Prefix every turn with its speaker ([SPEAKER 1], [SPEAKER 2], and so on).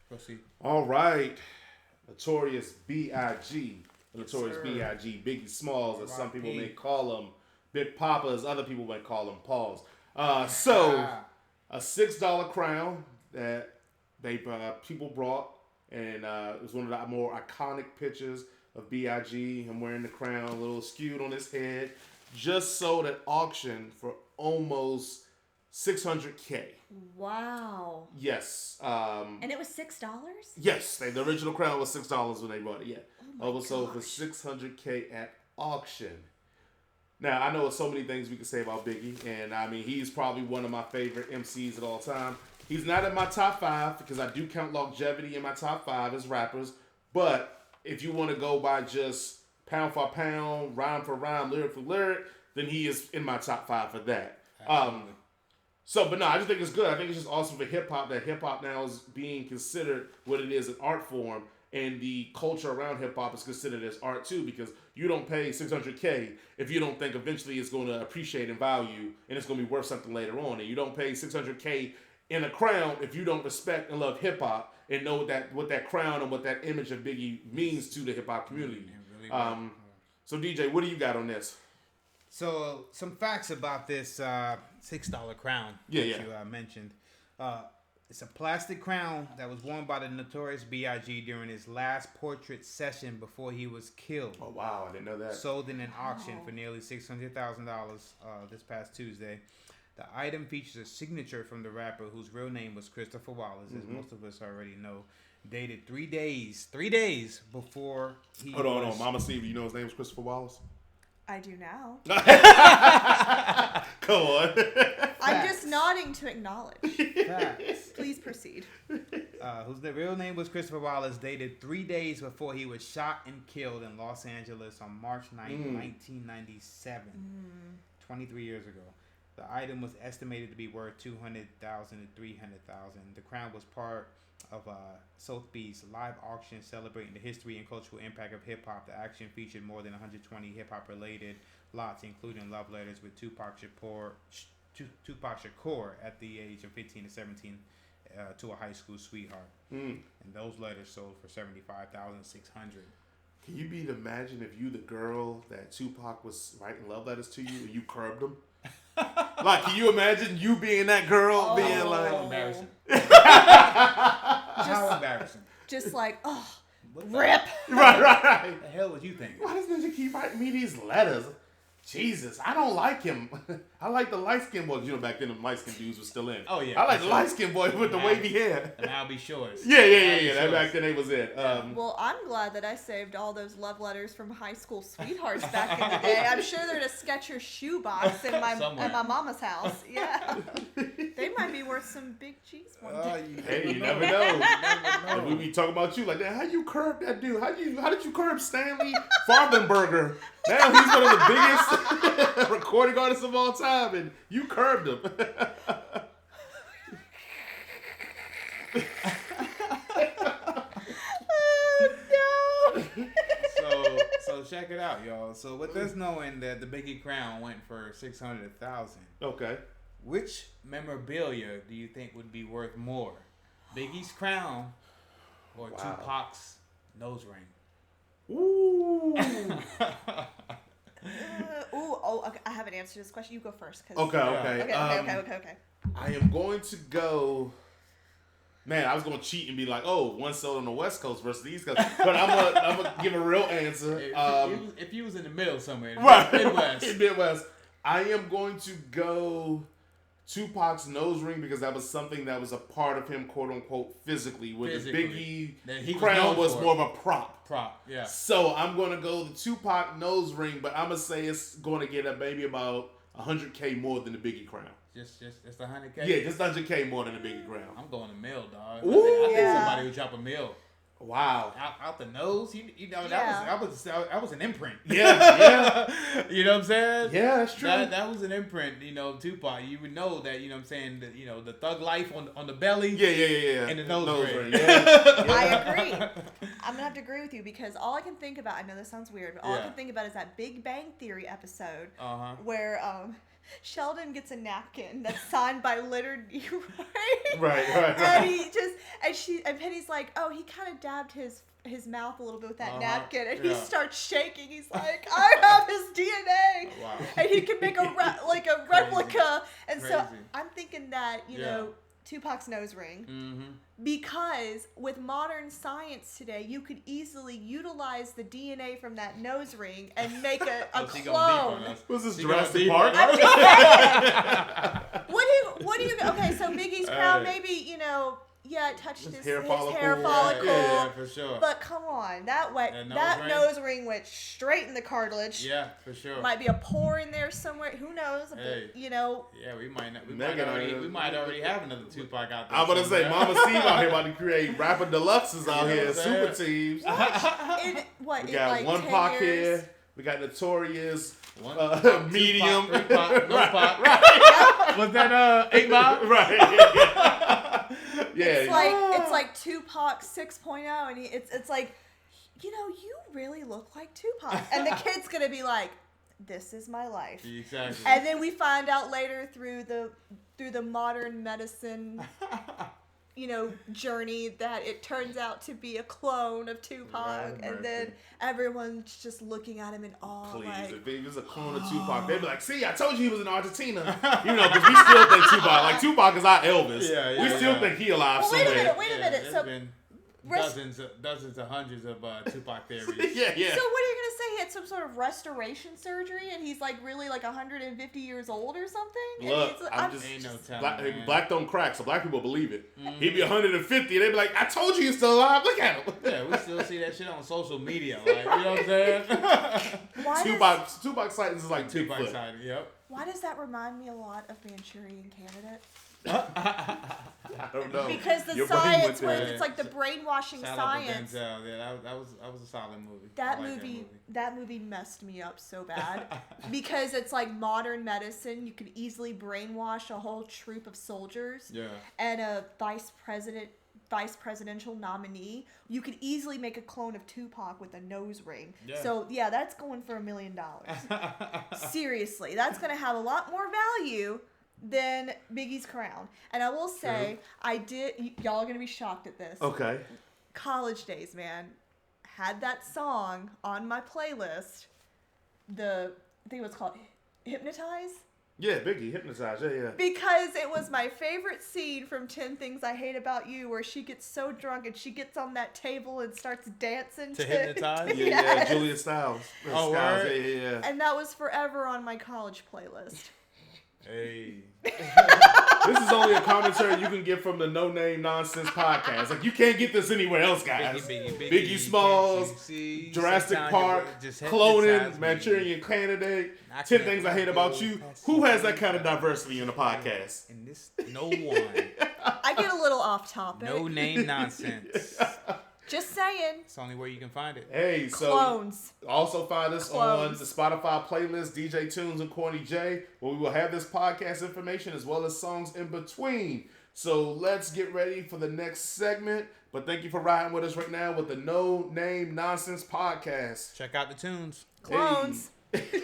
[SPEAKER 1] Proceed.
[SPEAKER 2] All right. Notorious B.I.G. Notorious B.I.G. Biggie Smalls, as some people may call him. Big Papa, as other people may call him. Pause. So, a $6 crown that people brought, and it was one of the more iconic pictures of B.I.G. Him wearing the crown, a little skewed on his head, just sold at auction for almost $600K.
[SPEAKER 3] Wow.
[SPEAKER 2] Yes.
[SPEAKER 3] And it was $6?
[SPEAKER 2] Yes. The original crown was $6 when they bought it. Yeah. Almost sold for $600K at auction. Now, I know there's so many things we can say about Biggie, and I mean, he's probably one of my favorite MCs of all time. He's not in my top 5 because I do count longevity in my top 5 as rappers, but if you want to go by just pound for pound, rhyme for rhyme, lyric for lyric, then he is in my top 5 for that. But no, I just think it's good. I think it's just awesome for hip-hop that hip-hop now is being considered what it is, an art form, and the culture around hip-hop is considered as art too, because you don't pay $600K if you don't think eventually it's going to appreciate in value and it's going to be worth something later on. And you don't pay $600K in a crown if you don't respect and love hip-hop and know what that crown and what that image of Biggie means to the hip-hop community. So DJ, what do you got on this?
[SPEAKER 1] So some facts about this $6 crown that you mentioned. It's a plastic crown that was worn by the Notorious B.I.G. during his last portrait session before he was killed.
[SPEAKER 2] Oh wow, I didn't know that.
[SPEAKER 1] Sold in an auction for nearly $600,000 this past Tuesday. The item features a signature from the rapper whose real name was Christopher Wallace, as most of us already know. Dated 3 days before he
[SPEAKER 2] Hold on. Mama Steve, you know his name was Christopher Wallace?
[SPEAKER 3] I do now.
[SPEAKER 2] Come on.
[SPEAKER 3] I'm just nodding to acknowledge.
[SPEAKER 1] Facts.
[SPEAKER 3] Please proceed.
[SPEAKER 1] Whose the real name was Christopher Wallace, dated 3 days before he was shot and killed in Los Angeles on March 9, 1997, 23 years ago. The item was estimated to be worth $200,000 to $300,000. The crown was part of Sotheby's live auction celebrating the history and cultural impact of hip-hop. The action featured more than 120 hip-hop related lots, including love letters with Tupac Shakur at the age of 15 to 17 to a high school sweetheart. And those letters sold for $75,600.
[SPEAKER 2] Can you imagine if you the girl that Tupac was writing love letters to you and you curbed them? Like, can you imagine you being that girl being like...
[SPEAKER 1] How embarrassing. How embarrassing.
[SPEAKER 3] Just like, rip.
[SPEAKER 2] Right.
[SPEAKER 1] What the hell was you thinking?
[SPEAKER 2] Why does Ninja keep writing me these letters? Jesus, I don't like him. I like the light-skinned boys. You know, back then the light-skinned dudes were still in.
[SPEAKER 1] Oh, yeah.
[SPEAKER 2] I like the light-skinned boy with the wavy hair.
[SPEAKER 1] And I'll be shorts.
[SPEAKER 2] Yeah. That back then they was it.
[SPEAKER 3] Well, I'm glad that I saved all those love letters from high school sweethearts back in the day. I'm sure they're in a Skechers shoebox in my mama's house. Yeah. They might be worth some big cheese one day.
[SPEAKER 2] Hey, you never know. We be talking about you like that. How you curb that dude? How did you curb Stanley Farbenberger? Now he's one of the biggest recording artists of all time, and you curbed him.
[SPEAKER 1] So check it out, y'all. So with us knowing that the Biggie crown went for $600,000,
[SPEAKER 2] okay,
[SPEAKER 1] which memorabilia do you think would be worth more, Biggie's crown or Tupac's nose ring?
[SPEAKER 2] Ooh.
[SPEAKER 3] Okay. I have an answer to this question. You go first.
[SPEAKER 2] Okay.
[SPEAKER 3] Okay.
[SPEAKER 2] I am going to go. Man, I was going to cheat and be like, one sold on the West Coast versus the East Coast. But I'm gonna give a real answer.
[SPEAKER 1] If you was in the middle somewhere,
[SPEAKER 2] right,
[SPEAKER 1] Midwest.
[SPEAKER 2] In Midwest, I am going to go Tupac's nose ring because that was something that was a part of him, quote unquote, physically. Where the Biggie crown was more of a prop.
[SPEAKER 1] Yeah.
[SPEAKER 2] So I'm going to go the Tupac nose ring, but I'm going to say it's going to get maybe about $100K more than the Biggie crown.
[SPEAKER 1] Just $100K?
[SPEAKER 2] Yeah, just $100K more than the Biggie crown.
[SPEAKER 1] I'm going to mill, dog.
[SPEAKER 2] Ooh,
[SPEAKER 1] I think somebody would drop a mill.
[SPEAKER 2] Wow.
[SPEAKER 1] Out the nose, that was an imprint.
[SPEAKER 2] Yeah.
[SPEAKER 1] You know what I'm saying?
[SPEAKER 2] Yeah, that's true.
[SPEAKER 1] That was an imprint, Tupac. You would know that, you know what I'm saying, that, the thug life on the belly.
[SPEAKER 2] Yeah.
[SPEAKER 1] And the nose ring.
[SPEAKER 3] Yeah. I agree. I'm going to have to agree with you because all I can think about, I know this sounds weird, but all I can think about is that Big Bang Theory episode where Sheldon gets a napkin that's signed by Leonard Nimoy.
[SPEAKER 2] Right.
[SPEAKER 3] And Penny's like, oh, he kind of dabbed his mouth a little bit with that napkin, and he starts shaking. He's like, I have his DNA, and he can make a replica. And so I'm thinking that you know Tupac's nose ring, because with modern science today, you could easily utilize the DNA from that nose ring and make a clone.
[SPEAKER 2] Was this Jurassic Park?
[SPEAKER 3] What do you? Okay, so Biggie's crown, maybe it touched his hair follicle.
[SPEAKER 4] Yeah, for sure.
[SPEAKER 3] But come on, that nose ring went straight in the cartilage.
[SPEAKER 4] Yeah, for sure.
[SPEAKER 3] Might be a pore in there somewhere. Who knows?
[SPEAKER 4] Hey.
[SPEAKER 3] Yeah,
[SPEAKER 4] we might already have another Tupac out there.
[SPEAKER 2] I'm about to say, Mama Steve out here about to create rapper deluxes out here, super teams.
[SPEAKER 3] We
[SPEAKER 2] got one Pac here. We got Notorious, medium,
[SPEAKER 4] Tupac, 3 Pac, no Pac. Right. Was that 8 Mile?
[SPEAKER 2] Right.
[SPEAKER 3] It's like Tupac 6.0, and it's like, you really look like Tupac, and the kid's gonna be like, this is my life.
[SPEAKER 4] Exactly.
[SPEAKER 3] And then we find out later through the modern medicine journey that it turns out to be a clone of Tupac, and then everyone's just looking at him in awe.
[SPEAKER 2] Please,
[SPEAKER 3] like,
[SPEAKER 2] if it was a clone of Tupac, they'd be like, see, I told you he was in Argentina. Because we still think Tupac is our Elvis. We still think he alive somewhere.
[SPEAKER 3] Wait a minute. So
[SPEAKER 4] dozens of hundreds of Tupac theories.
[SPEAKER 2] Yeah.
[SPEAKER 3] So what are you gonna say? He had some sort of restoration surgery, and he's like really like 150 years old or something?
[SPEAKER 2] Look,
[SPEAKER 4] ain't no telling.
[SPEAKER 2] Black don't crack, so black people believe it. He'd be 150, they'd be like, I told you he's still alive. Look at him.
[SPEAKER 4] Yeah, we still see that shit on social media. Like, you know what I'm saying?
[SPEAKER 2] Tupac sightings is like
[SPEAKER 4] Tupac
[SPEAKER 2] Bigfoot.
[SPEAKER 4] sighting. Yep.
[SPEAKER 3] Why does that remind me a lot of Manchurian Candidate?
[SPEAKER 2] I don't know.
[SPEAKER 3] Because the science, it's like the brainwashing science.
[SPEAKER 4] Denzel. Yeah, that was a solid movie.
[SPEAKER 3] That movie messed me up so bad because it's like modern medicine. You could easily brainwash a whole troop of soldiers.
[SPEAKER 4] Yeah.
[SPEAKER 3] And a vice presidential nominee. You could easily make a clone of Tupac with a nose ring. Yeah. So yeah, that's going for $1 million. Seriously, that's gonna have a lot more value than Biggie's crown. And I will say, y'all are going to be shocked at this.
[SPEAKER 2] Okay.
[SPEAKER 3] College days, man. Had that song on my playlist. I think it was called Hypnotize.
[SPEAKER 2] Yeah, Biggie, Hypnotize, yeah.
[SPEAKER 3] Because it was my favorite scene from 10 Things I Hate About You, where she gets so drunk and she gets on that table and starts dancing
[SPEAKER 4] to Hypnotize?
[SPEAKER 2] Yeah, Julia Stiles.
[SPEAKER 4] Oh,
[SPEAKER 2] yeah.
[SPEAKER 3] And that was forever on my college playlist.
[SPEAKER 4] Hey.
[SPEAKER 2] This is only a commentary you can get from the No Name NonSense podcast. Like, you can't get this anywhere else, guys. Biggie Smalls, Jurassic Park, cloning, Manchurian Candidate, 10 Things I Hate About You. Who has that kind of diversity in a podcast?
[SPEAKER 4] And this, no one.
[SPEAKER 3] I get a little off topic.
[SPEAKER 4] No Name NonSense.
[SPEAKER 3] Just saying.
[SPEAKER 4] It's the only way you can find it.
[SPEAKER 2] Hey, so
[SPEAKER 3] Clones.
[SPEAKER 2] Also find us on the Spotify playlist, DJ Tunez and Corny J, where we will have this podcast information as well as songs in between. So let's get ready for the next segment. But thank you for riding with us right now with the No Name NonSense podcast.
[SPEAKER 4] Check out the tunes.
[SPEAKER 3] Clones.
[SPEAKER 2] Hey.